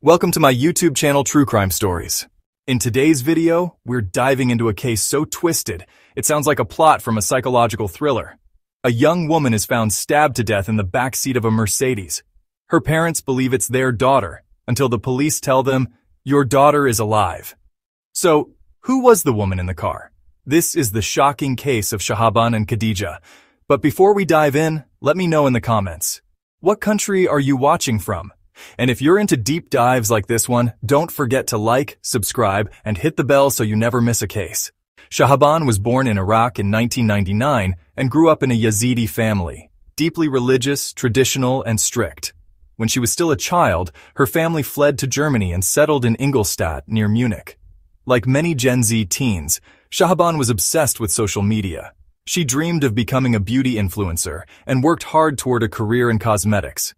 Welcome to my YouTube channel, True Crime Stories. In today's video, we're diving into a case so twisted, it sounds like a plot from a psychological thriller. A young woman is found stabbed to death in the backseat of a Mercedes. Her parents believe it's their daughter, until the police tell them, "Your daughter is alive." So, who was the woman in the car? This is the shocking case of Shahaban and Khadija. But before we dive in, let me know in the comments. What country are you watching from? And if you're into deep dives like this one, don't forget to like, subscribe, and hit the bell so you never miss a case. Shahaban was born in Iraq in 1999 and grew up in a Yazidi family, deeply religious, traditional, and strict. When she was still a child, her family fled to Germany and settled in Ingolstadt near Munich. Like many Gen Z teens, Shahaban was obsessed with social media. She dreamed of becoming a beauty influencer and worked hard toward a career in cosmetics.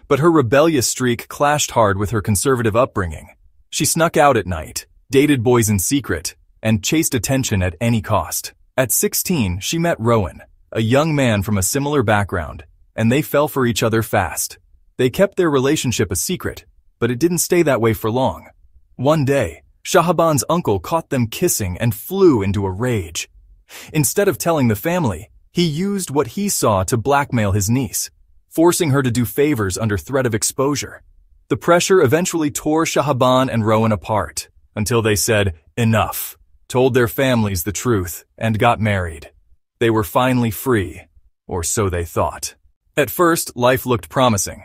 But her rebellious streak clashed hard with her conservative upbringing. She snuck out at night, dated boys in secret, and chased attention at any cost. At 16, she met Rowan, a young man from a similar background, and they fell for each other fast. They kept their relationship a secret, but it didn't stay that way for long. One day, Shahaban's uncle caught them kissing and flew into a rage. Instead of telling the family, he used what he saw to blackmail his niece, forcing her to do favors under threat of exposure. The pressure eventually tore Shahaban and Rowan apart, until they said, "Enough," told their families the truth, and got married. They were finally free, or so they thought. At first, life looked promising.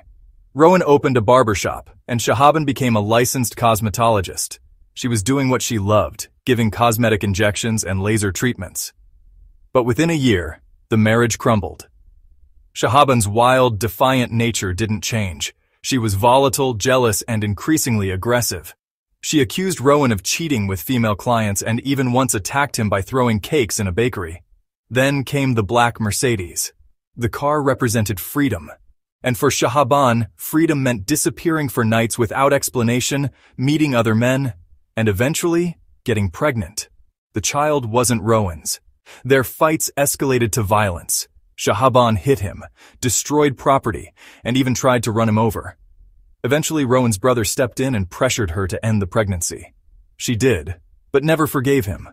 Rowan opened a barbershop, and Shahaban became a licensed cosmetologist. She was doing what she loved, giving cosmetic injections and laser treatments. But within a year, the marriage crumbled. Shahaban's wild, defiant nature didn't change. She was volatile, jealous, and increasingly aggressive. She accused Rowan of cheating with female clients and even once attacked him by throwing cakes in a bakery. Then came the black Mercedes. The car represented freedom. And for Shahaban, freedom meant disappearing for nights without explanation, meeting other men, and eventually getting pregnant. The child wasn't Rowan's. Their fights escalated to violence. Shahaban hit him, destroyed property, and even tried to run him over. Eventually, Rowan's brother stepped in and pressured her to end the pregnancy. She did, but never forgave him.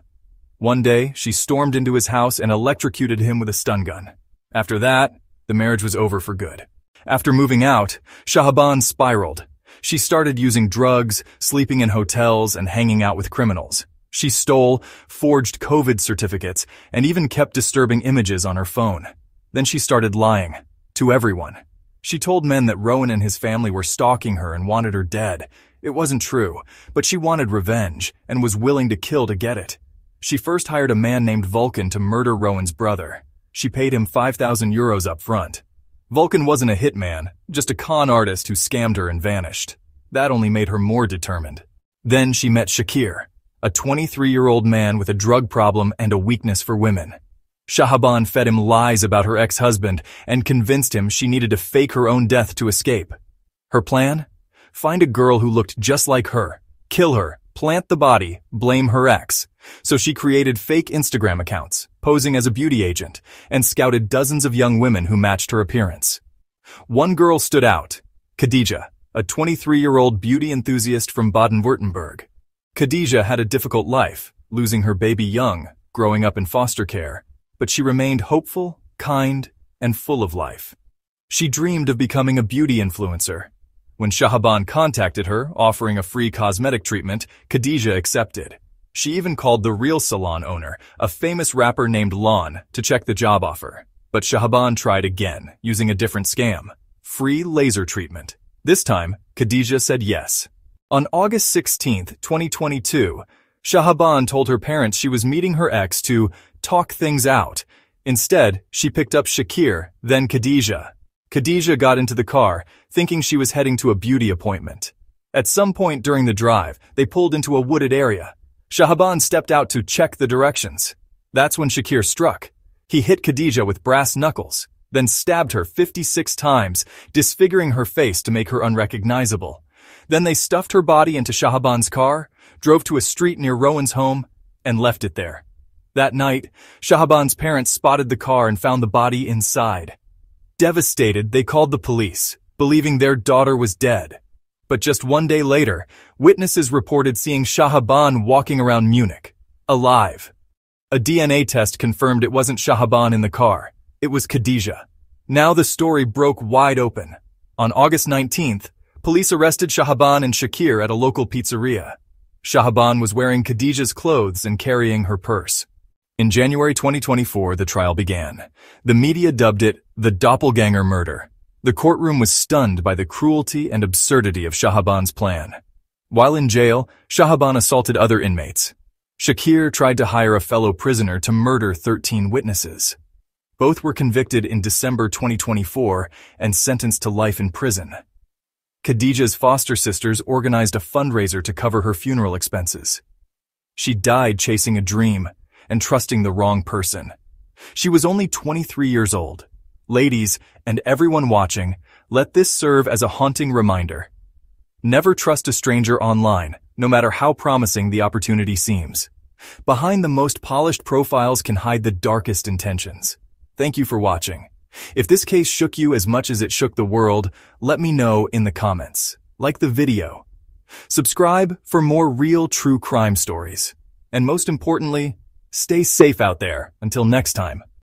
One day, she stormed into his house and electrocuted him with a stun gun. After that, the marriage was over for good. After moving out, Shahaban spiraled. She started using drugs, sleeping in hotels, and hanging out with criminals. She stole, forged COVID certificates, and even kept disturbing images on her phone. Then she started lying. To everyone. She told men that Rowan and his family were stalking her and wanted her dead. It wasn't true, but she wanted revenge and was willing to kill to get it. She first hired a man named Vulcan to murder Rowan's brother. She paid him 5,000 euros up front. Vulcan wasn't a hitman, just a con artist who scammed her and vanished. That only made her more determined. Then she met Shakir, a 23-year-old man with a drug problem and a weakness for women. Shahaban fed him lies about her ex-husband and convinced him she needed to fake her own death to escape. Her plan? Find a girl who looked just like her, kill her, plant the body, blame her ex. So she created fake Instagram accounts, posing as a beauty agent, and scouted dozens of young women who matched her appearance. One girl stood out, Khadija, a 23-year-old beauty enthusiast from Baden-Württemberg. Khadija had a difficult life, losing her baby young, growing up in foster care. But she remained hopeful, kind, and full of life. She dreamed of becoming a beauty influencer. When Shahaban contacted her, offering a free cosmetic treatment, Khadija accepted. She even called the real salon owner, a famous rapper named Lon, to check the job offer. But Shahaban tried again, using a different scam. Free laser treatment. This time, Khadija said yes. On August 16, 2022, Shahaban told her parents she was meeting her ex to talk things out. Instead, she picked up Shakir, then Khadija. Khadija got into the car, thinking she was heading to a beauty appointment. At some point during the drive, they pulled into a wooded area. Shahaban stepped out to check the directions. That's when Shakir struck. He hit Khadija with brass knuckles, then stabbed her 56 times, disfiguring her face to make her unrecognizable. Then they stuffed her body into Shahaban's car, drove to a street near Rowan's home, and left it there. That night, Shahaban's parents spotted the car and found the body inside. Devastated, they called the police, believing their daughter was dead. But just one day later, witnesses reported seeing Shahaban walking around Munich, alive. A DNA test confirmed it wasn't Shahaban in the car. It was Khadija. Now the story broke wide open. On August 19th, police arrested Shahaban and Shakir at a local pizzeria. Shahaban was wearing Khadija's clothes and carrying her purse. In January 2024, the trial began. The media dubbed it the Doppelgänger Murder. The courtroom was stunned by the cruelty and absurdity of Shahaban's plan. While in jail, Shahaban assaulted other inmates. Shakir tried to hire a fellow prisoner to murder 13 witnesses. Both were convicted in December 2024 and sentenced to life in prison. Khadija's foster sisters organized a fundraiser to cover her funeral expenses. She died chasing a dream and trusting the wrong person. She was only 23 years old. Ladies, and everyone watching, let this serve as a haunting reminder. Never trust a stranger online, no matter how promising the opportunity seems. Behind the most polished profiles can hide the darkest intentions. Thank you for watching. If this case shook you as much as it shook the world, let me know in the comments. Like the video. Subscribe for more real true crime stories. And most importantly, stay safe out there until next time.